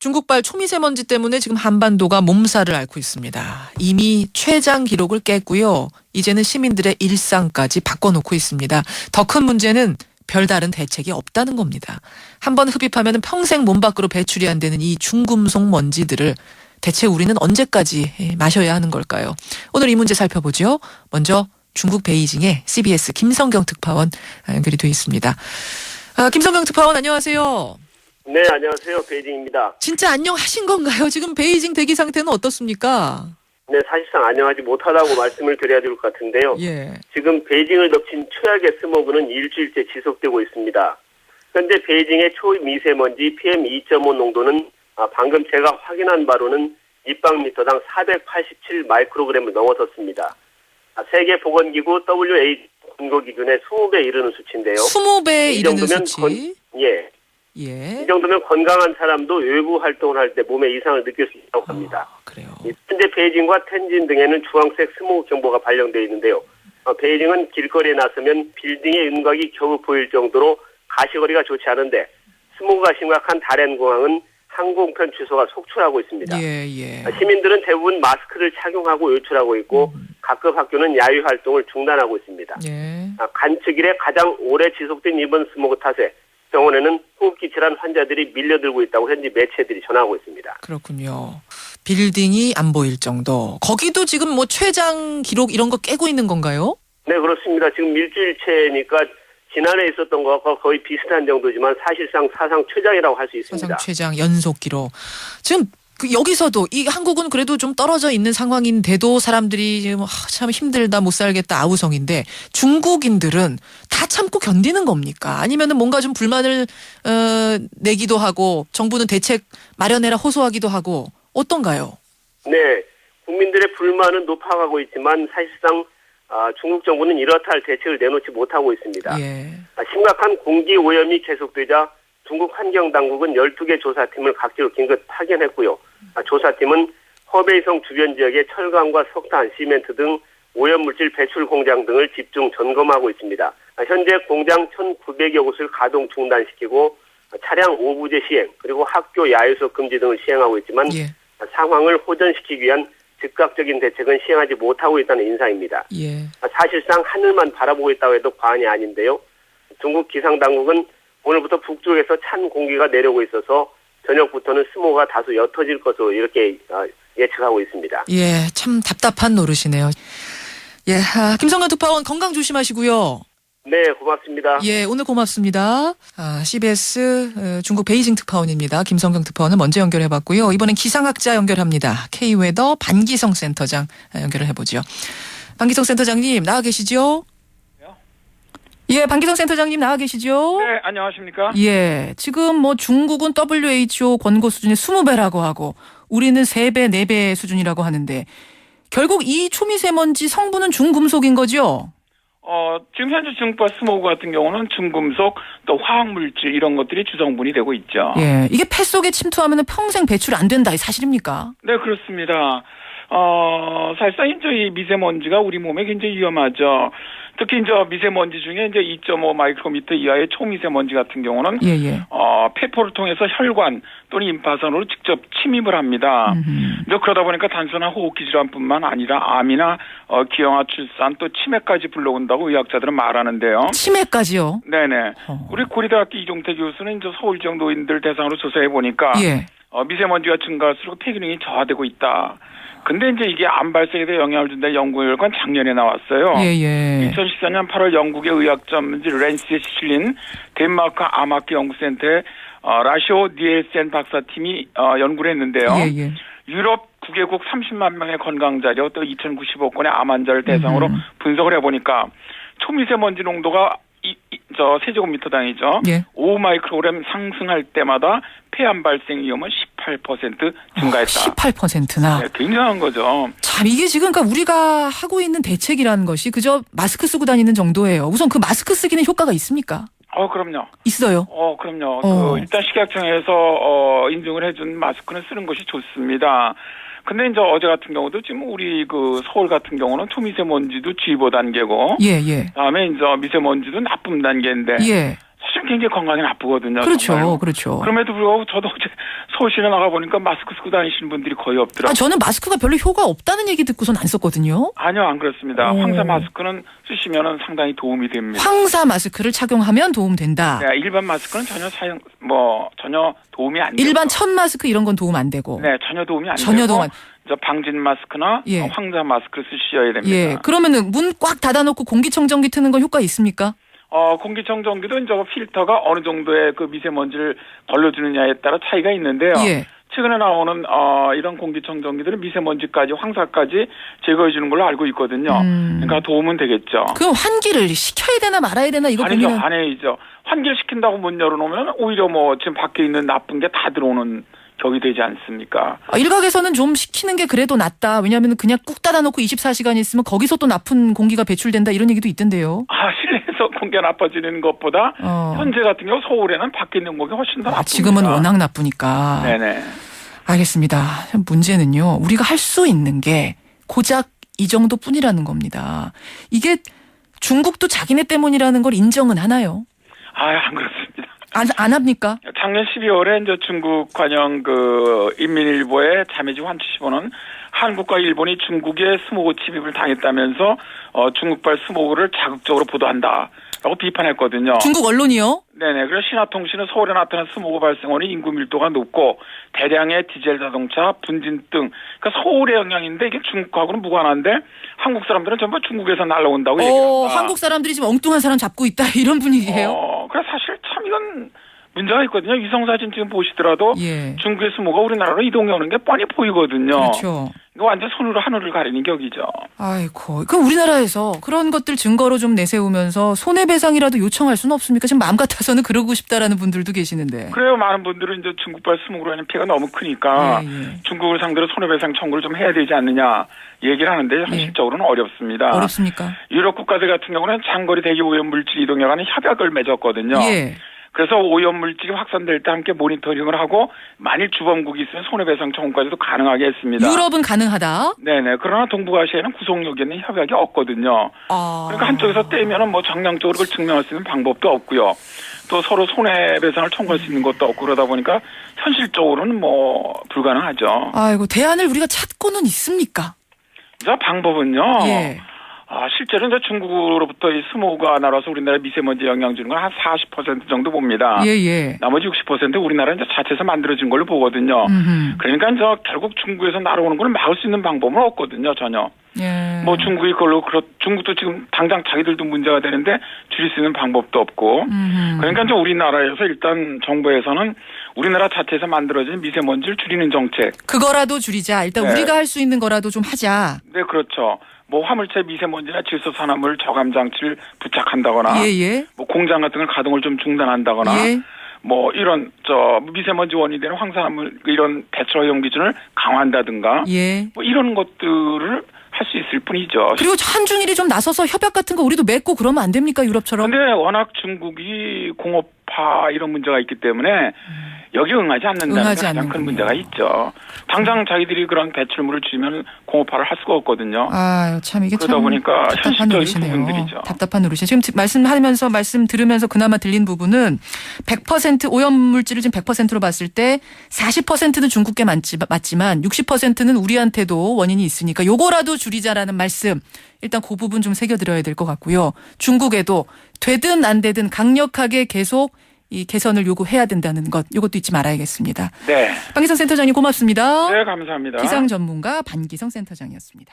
중국발 초미세먼지 때문에 지금 한반도가 몸살을 앓고 있습니다. 이미 최장 기록을 깼고요. 이제는 시민들의 일상까지 바꿔놓고 있습니다. 더 큰 문제는 별다른 대책이 없다는 겁니다. 한번 흡입하면 평생 몸 밖으로 배출이 안 되는 이 중금속 먼지들을 대체 우리는 언제까지 마셔야 하는 걸까요? 오늘 이 문제 살펴보죠. 먼저 중국 베이징의 CBS 김성경 특파원 연결이 되어 있습니다. 김성경 특파원 안녕하세요. 네, 안녕하세요. 베이징입니다. 진짜 안녕하신 건가요? 지금 베이징 대기 상태는 어떻습니까? 네, 사실상 안녕하지 못하다고 말씀을 드려야 될 것 같은데요. 예. 지금 베이징을 덮친 최악의 스모그는 일주일째 지속되고 있습니다. 현재 베이징의 초미세먼지 PM2.5 농도는 방금 제가 확인한 바로는立方미터당 487 마이크로그램을 넘어섰습니다. 세계보건기구 WHO 권고 기준의 20배에 이르는 수치인데요. 20배에 이르는 수치? 예. 이 정도면 건강한 사람도 외부 활동을 할 때 몸에 이상을 느낄 수 있다고 합니다. 그래요. 현재 베이징과 텐진 등에는 주황색 스모그 경보가 발령되어 있는데요. 베이징은 길거리에 나서면 빌딩의 윤곽이 겨우 보일 정도로 가시거리가 좋지 않은데 스모그가 심각한 다롄공항은 항공편 취소가 속출하고 있습니다. 시민들은 대부분 마스크를 착용하고 외출하고 있고 각급 학교는 야외 활동을 중단하고 있습니다. 간측 이래 가장 오래 지속된 이번 스모그 탓에 병원에는 호흡기 질환 환자들이 밀려들고 있다고 현지 매체들이 전하고 있습니다. 그렇군요. 빌딩이 안 보일 정도. 거기도 지금 뭐 최장 기록 이런 거 깨고 있는 건가요? 네, 그렇습니다. 지금 일주일째니까 지난해 있었던 것과 거의 비슷한 정도지만 사실상 사상 최장이라고 할 수 있습니다. 사상 최장 연속 기록. 지금 여기서도 이 한국은 그래도 좀 떨어져 있는 상황인데도 사람들이 지금 참 힘들다 못 살겠다 아우성인데 중국인들은 다 참고 견디는 겁니까? 아니면은 뭔가 좀 불만을 내기도 하고 정부는 대책 마련해라 호소하기도 하고 어떤가요? 네, 국민들의 불만은 높아가고 있지만 사실상 중국 정부는 이렇다 할 대책을 내놓지 못하고 있습니다. 심각한 공기 오염이 계속되자 중국 환경당국은 12개 조사팀을 각지로 긴급 파견했고요. 조사팀은 허베이성 주변 지역의 철강과 석탄, 시멘트 등 오염물질 배출 공장 등을 집중 점검하고 있습니다. 현재 공장 1,900여 곳을 가동 중단시키고 차량 오부제 시행 그리고 학교 야외 수업 금지 등을 시행하고 있지만 상황을 호전시키기 위한 즉각적인 대책은 시행하지 못하고 있다는 인상입니다. 사실상 하늘만 바라보고 있다고 해도 과언이 아닌데요. 중국 기상당국은 오늘부터 북쪽에서 찬 공기가 내려오고 있어서 저녁부터는 스모그가 다소 옅어질 것으로 이렇게 예측하고 있습니다. 참 답답한 노릇이네요. 김성근 특파원 건강 조심하시고요. 네, 고맙습니다. 오늘 고맙습니다. CBS 중국 베이징 특파원입니다. 김성경 특파원은 먼저 연결해봤고요. 이번엔 기상학자 연결합니다. K웨더 반기성 센터장 연결을 해보죠. 반기성 센터장님 나와 계시죠? 반기성 센터장님 나와 계시죠? 네, 안녕하십니까? 지금 뭐 중국은 WHO 권고 수준이 20배라고 하고 우리는 3배, 4배 수준이라고 하는데 결국 이 초미세먼지 성분은 중금속인 거죠? 지금 현재 중국발 스모그 같은 경우는 중금속 또 화학물질 이런 것들이 주성분이 되고 있죠. 이게 폐 속에 침투하면 평생 배출 안 된다. 이 사실입니까? 네, 그렇습니다. 사실상 이제 이 미세먼지가 우리 몸에 굉장히 위험하죠. 특히 이제 미세먼지 중에 이제 2.5 마이크로미터 이하의 초미세먼지 같은 경우는 폐포를 통해서 혈관 또는 임파선으로 직접 침입을 합니다. 이제 그러다 보니까 단순한 호흡기 질환뿐만 아니라 암이나 기형아 출산 또 치매까지 불러온다고 의학자들은 말하는데요. 치매까지요? 네네. 우리 고려대학교 이종태 교수는 이제 서울지역 노인들 대상으로 조사해 보니까 미세먼지가 증가할수록 폐기능이 저하되고 있다. 근데 이제 이게 암 발생에 대해 영향을 준다는 연구 결과는 작년에 나왔어요. 2014년 8월 영국의 의학 전문지 랜시에 실린 덴마크 암학회 연구센터의 라시오 니엘센 박사팀이 연구를 했는데요. 유럽 9개국 30만 명의 건강자료 또 2,095건의 암 환자를 대상으로 분석을 해보니까 초미세먼지 농도가 세제곱미터당이죠. 5 마이크로그램 상승할 때마다 폐암 발생 위험은 18% 증가했다. 18%나. 네, 굉장한 거죠. 참 이게 지금 그러니까 우리가 하고 있는 대책이라는 것이 그저 마스크 쓰고 다니는 정도예요. 우선 그 마스크 쓰기는 효과가 있습니까? 그럼요. 있어요? 그럼요. 일단 식약청에서 인증을 해준 마스크는 쓰는 것이 좋습니다. 근데 이제 어제 같은 경우도 지금 우리 서울 같은 경우는 초미세먼지도 주의보 단계고. 그다음에 이제 미세먼지도 나쁨 단계인데. 사실 굉장히 건강에 나쁘거든요. 그렇죠. 정말로. 그렇죠. 그럼에도 불구하고 저도 어제 서울시내 나가보니까 마스크 쓰고 다니시는 분들이 거의 없더라고요. 저는 마스크가 별로 효과 없다는 얘기 듣고선 안 썼거든요. 아니요, 안 그렇습니다. 황사 마스크는 쓰시면 상당히 도움이 됩니다. 황사 마스크를 착용하면 도움 된다. 네, 일반 마스크는 전혀 전혀 도움이 안 돼요. 일반 천 마스크 이런 건 도움 안 되고. 네, 전혀 도움이 안 전혀 되고. 도움 안. 방진 마스크나 예. 황사 마스크를 쓰셔야 됩니다. 예. 그러면은 문 꽉 닫아놓고 공기청정기 트는 건 효과 있습니까? 공기청정기도 이제 필터가 어느 정도의 그 미세먼지를 걸러주느냐에 따라 차이가 있는데요. 예. 최근에 나오는 이런 공기청정기들은 미세먼지까지 황사까지 제거해 주는 걸로 알고 있거든요. 그러니까 도움은 되겠죠. 그럼 환기를 시켜야 되나 말아야 되나 이거 아니죠. 고민은. 아니죠. 환기를 시킨다고 문 열어놓으면 오히려 지금 밖에 있는 나쁜 게 다 들어오는 격이 되지 않습니까? 일각에서는 좀 시키는 게 그래도 낫다. 왜냐하면 그냥 꾹 닫아놓고 24시간 있으면 거기서 또 나쁜 공기가 배출된다 이런 얘기도 있던데요. 실내에서 공기가 나빠지는 것보다 현재 같은 경우 서울에는 밖에 있는 공기가 훨씬 더 나쁩니다. 지금은 워낙 나쁘니까. 네네. 알겠습니다. 문제는요. 우리가 할 수 있는 게 고작 이 정도뿐이라는 겁니다. 이게 중국도 자기네 때문이라는 걸 인정은 하나요? 안 그렇습니다. 안 합니까? 작년 12월에 이제 중국 관영 인민일보의 자매지 환추시보는 한국과 일본이 중국의 스모그 침입을 당했다면서 중국발 스모그를 자극적으로 보도한다라고 비판했거든요. 중국 언론이요? 네네. 그래서 신화통신은 서울에 나타난 스모그 발생원이 인구 밀도가 높고 대량의 디젤 자동차, 분진 등 그러니까 서울의 영향인데 이게 중국하고는 무관한데 한국 사람들은 전부 중국에서 날아온다고 얘기합니다. 한국 사람들이 지금 엉뚱한 사람 잡고 있다 이런 분위기예요? 그래서 사실 참 이건 문제가 있거든요. 위성사진 지금 보시더라도 예. 중국의 스모가 우리나라로 이동해 오는 게 뻔히 보이거든요. 그렇죠. 이거 완전 손으로 하늘을 가리는 격이죠. 아이고, 그럼 우리나라에서 그런 것들 증거로 좀 내세우면서 손해배상이라도 요청할 수는 없습니까? 지금 마음 같아서는 그러고 싶다라는 분들도 계시는데. 그래요. 많은 분들은 이제 중국발 스모그로 하는 피해가 너무 크니까 중국을 상대로 손해배상 청구를 좀 해야 되지 않느냐 얘기를 하는데 현실적으로는 어렵습니다. 어렵습니까? 유럽 국가들 같은 경우는 장거리 대기 오염 물질 이동에 관한 협약을 맺었거든요. 예. 그래서 오염 물질이 확산될 때 함께 모니터링을 하고 만일 주범국이 있으면 손해배상 청구까지도 가능하게 했습니다. 유럽은 가능하다? 네네. 그러나 동북아시아에는 구속력 있는 협약이 없거든요. 그러니까 한쪽에서 떼면은 정량적으로 그걸 증명할 수 있는 방법도 없고요. 또 서로 손해배상을 청구할 수 있는 것도 없고 그러다 보니까 현실적으로는 불가능하죠. 아이고, 대안을 우리가 찾고는 있습니까? 자, 방법은요. 예. 실제로 이제 중국으로부터 이 스모그가 날아와서 우리나라에 미세먼지 영향 주는 건 한 40% 정도 봅니다. 예. 나머지 60% 우리나라 이제 자체에서 만들어진 걸로 보거든요. 그러니까 이제 결국 중국에서 날아오는 걸 막을 수 있는 방법은 없거든요, 전혀. 예. 중국이 중국도 지금 당장 자기들도 문제가 되는데 줄일 수 있는 방법도 없고. 그러니까 이제 우리나라에서 일단 정부에서는 우리나라 자체에서 만들어진 미세먼지를 줄이는 정책. 그거라도 줄이자. 일단 우리가 할 수 있는 거라도 좀 하자. 네, 그렇죠. 화물차 미세먼지나 질소산화물 저감 장치를 부착한다거나, 공장 같은 걸 가동을 좀 중단한다거나, 이런 미세먼지 원인이 되는 황산화물 이런 배출 허용 기준을 강화한다든가, 이런 것들을 할 수 있을 뿐이죠. 그리고 한중일이 좀 나서서 협약 같은 거 우리도 맺고 그러면 안 됩니까, 유럽처럼? 근데 워낙 중국이 공업화 이런 문제가 있기 때문에 여기 응하지 않는다는 게 가장 큰 문제가 있죠. 당장 자기들이 그런 배출물을 줄이면 공업화를 할 수가 없거든요. 참 이게 그러다 보니까 현실적인 부분들이죠. 답답한 노릇이네요. 지금 말씀 들으면서 그나마 들린 부분은 100% 오염물질을 지금 100%로 봤을 때 40%는 중국계 맞지만 60%는 우리한테도 원인이 있으니까 요거라도 줄이자라는 말씀. 일단 그 부분 좀 새겨드려야 될 것 같고요. 중국에도 되든 안 되든 강력하게 계속 이 개선을 요구해야 된다는 것, 이것도 잊지 말아야겠습니다. 네. 반기성 센터장님 고맙습니다. 네, 감사합니다. 기상 전문가 반기성 센터장이었습니다.